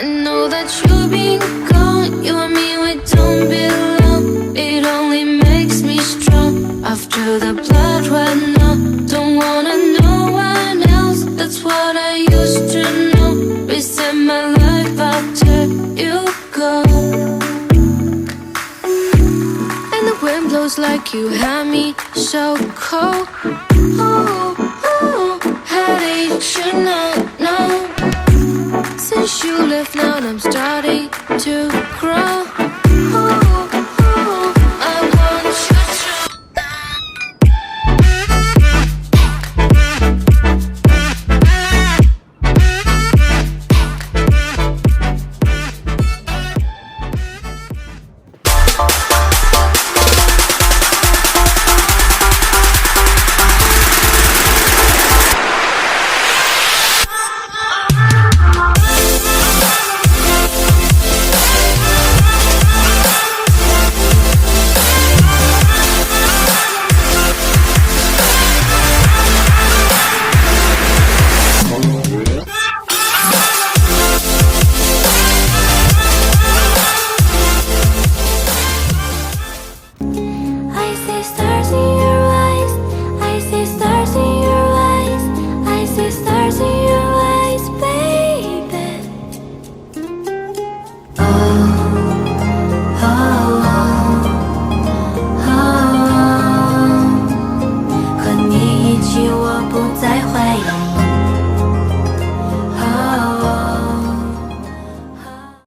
I know that you've been gone. You and me, we don't belong. It only makes me strong. After the blood ran out, don't wanna know one else. That's what I used to know. Reset my life after you go. And the wind blows like you had me so cold. Oh, oh, how did you know? No. Since you left now I'm starting to grow.